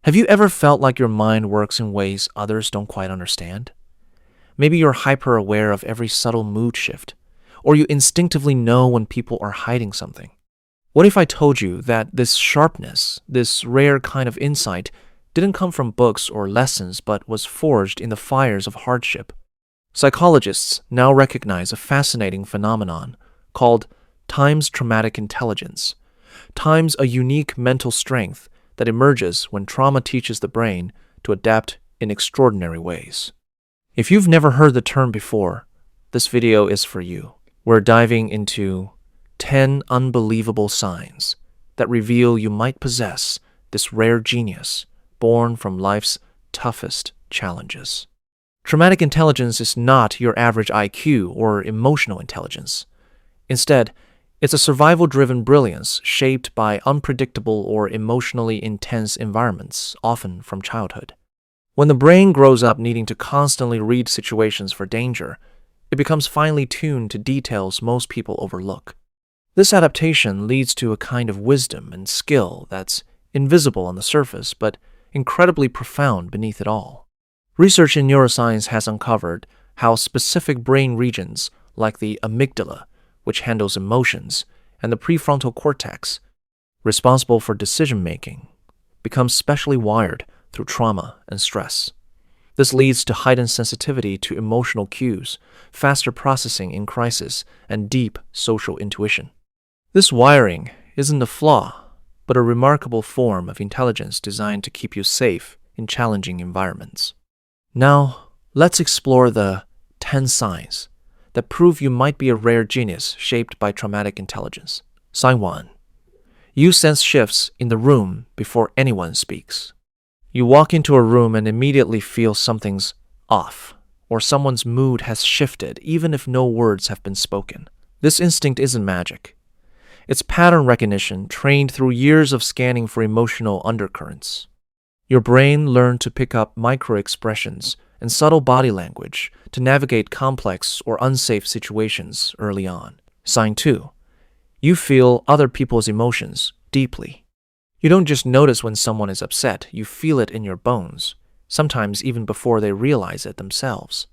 Have you ever felt like your mind works in ways others don't quite understand? Maybe you're hyper aware of every subtle mood shift, or you instinctively know when people are hiding something. What if I told you that this sharpness, this rare kind of insight, didn't come from books or lessons but was forged in the fires of hardship? Psychologists now recognize a fascinating phenomenon called times traumatic intelligence, times a unique mental strength that emerges when trauma teaches the brain to adapt in extraordinary ways. If you've never heard the term before, this video is for you. We're diving into 10 unbelievable signs that reveal you might possess this rare genius born from life's toughest challenges. Traumatic intelligence is not your average IQ or emotional intelligence. Instead, it's a survival-driven brilliance shaped by unpredictable or emotionally intense environments, often from childhood. When the brain grows up needing to constantly read situations for danger, it becomes finely tuned to details most people overlook. This adaptation leads to a kind of wisdom and skill that's invisible on the surface but incredibly profound beneath it all. Research in neuroscience has uncovered how specific brain regions like the amygdala, which handles emotions, and the prefrontal cortex, responsible for decision-making, become specially wired through trauma and stress. This leads to heightened sensitivity to emotional cues, faster processing in crisis, and deep social intuition. This wiring isn't a flaw, but a remarkable form of intelligence designed to keep you safe in challenging environments. Now, let's explore the 10 signs that prove you might be a rare genius shaped by traumatic intelligence. Sign 1. You sense shifts in the room before anyone speaks. You walk into a room and immediately feel something's off, or someone's mood has shifted even if no words have been spoken. This instinct isn't magic. It's pattern recognition trained through years of scanning for emotional undercurrents. Your brain learned to pick up micro-expressions and subtle body language to navigate complex or unsafe situations early on. Sign 2. You feel other people's emotions deeply. You don't just notice when someone is upset, you feel it in your bones, sometimes even before they realize it themselves.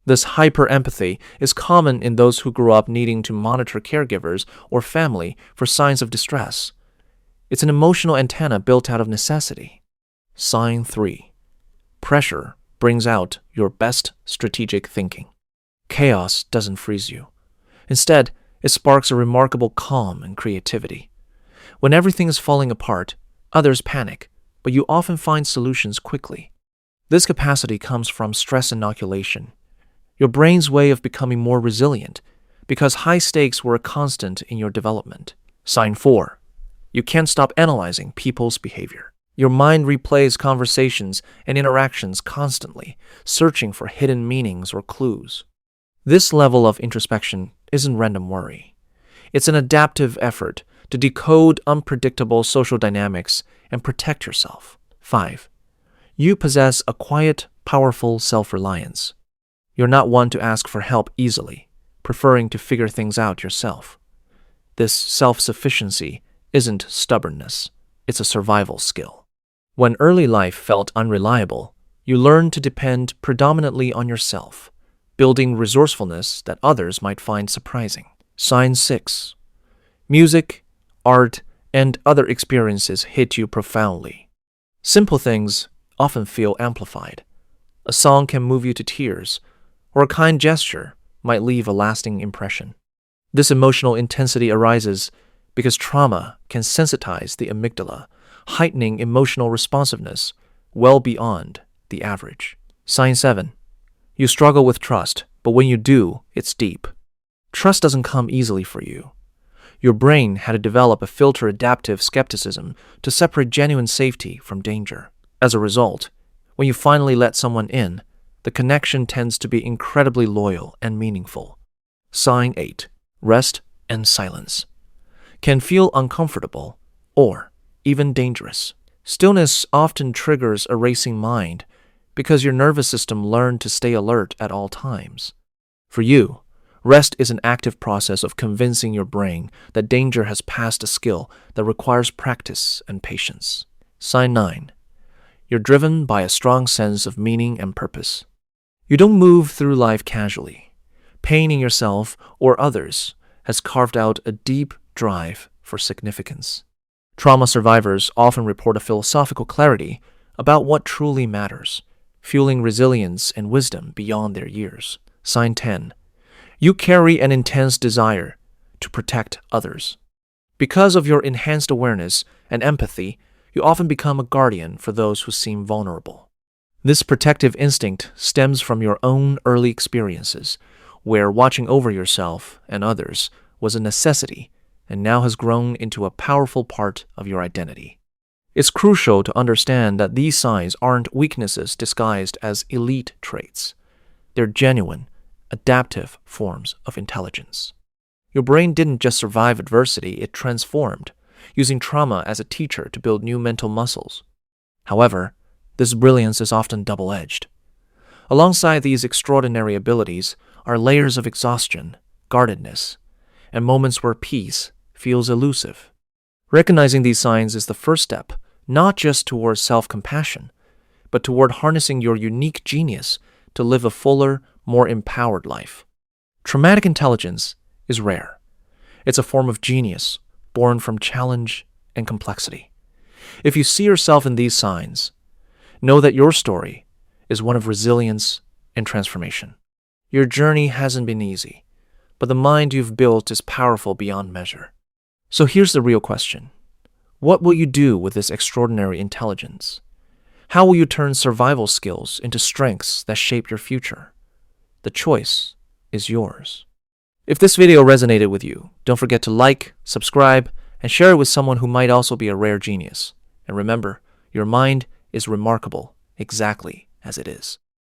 This hyper-empathy is common in those who grew up needing to monitor caregivers or family for signs of distress. It's an emotional antenna built out of necessity. Sign 3. Pressure brings out your best strategic thinking. Chaos doesn't freeze you. Instead, it sparks a remarkable calm and creativity. When everything is falling apart, others panic, but you often find solutions quickly. This capacity comes from stress inoculation, your brain's way of becoming more resilient, because high stakes were a constant in your development. Sign 4. You can't stop analyzing people's behavior. Your mind replays conversations and interactions constantly, searching for hidden meanings or clues. This level of introspection isn't random worry. It's an adaptive effort to decode unpredictable social dynamics and protect yourself. 5. You possess a quiet, powerful self-reliance. You're not one to ask for help easily, preferring to figure things out yourself. This self-sufficiency isn't stubbornness, it's a survival skill. When early life felt unreliable, you learn to depend predominantly on yourself, building resourcefulness that others might find surprising. Sign 6. Music, art, and other experiences hit you profoundly. Simple things often feel amplified. A song can move you to tears, or a kind gesture might leave a lasting impression. This emotional intensity arises because trauma can sensitize the amygdala, heightening emotional responsiveness well beyond the average. Sign 7. You struggle with trust, but when you do, it's deep. Trust doesn't come easily for you. Your brain had to develop a filter-adaptive skepticism to separate genuine safety from danger. As a result, when you finally let someone in, the connection tends to be incredibly loyal and meaningful. Sign 8. Rest and silence can feel uncomfortable or even dangerous. Stillness often triggers a racing mind because your nervous system learned to stay alert at all times. For you, rest is an active process of convincing your brain that danger has passed a skill that requires practice and patience. Sign 9. You're driven by a strong sense of meaning and purpose. You don't move through life casually. Pain in yourself or others has carved out a deep drive for significance. Trauma survivors often report a philosophical clarity about what truly matters, fueling resilience and wisdom beyond their years. Sign 10. You carry an intense desire to protect others. Because of your enhanced awareness and empathy, you often become a guardian for those who seem vulnerable. This protective instinct stems from your own early experiences, where watching over yourself and others was a necessity and now has grown into a powerful part of your identity. It's crucial to understand that these signs aren't weaknesses disguised as elite traits. They're genuine, adaptive forms of intelligence. Your brain didn't just survive adversity, it transformed, using trauma as a teacher to build new mental muscles. However, this brilliance is often double-edged. Alongside these extraordinary abilities are layers of exhaustion, guardedness, and moments where peace feels elusive. Recognizing these signs is the first step, not just towards self-compassion, but toward harnessing your unique genius to live a fuller, more empowered life. Traumatic intelligence is rare. It's a form of genius born from challenge and complexity. If you see yourself in these signs, know that your story is one of resilience and transformation. Your journey hasn't been easy, but the mind you've built is powerful beyond measure. So here's the real question. What will you do with this extraordinary intelligence? How will you turn survival skills into strengths that shape your future? The choice is yours. If this video resonated with you, don't forget to like, subscribe, and share it with someone who might also be a rare genius. And remember, your mind is remarkable exactly as it is.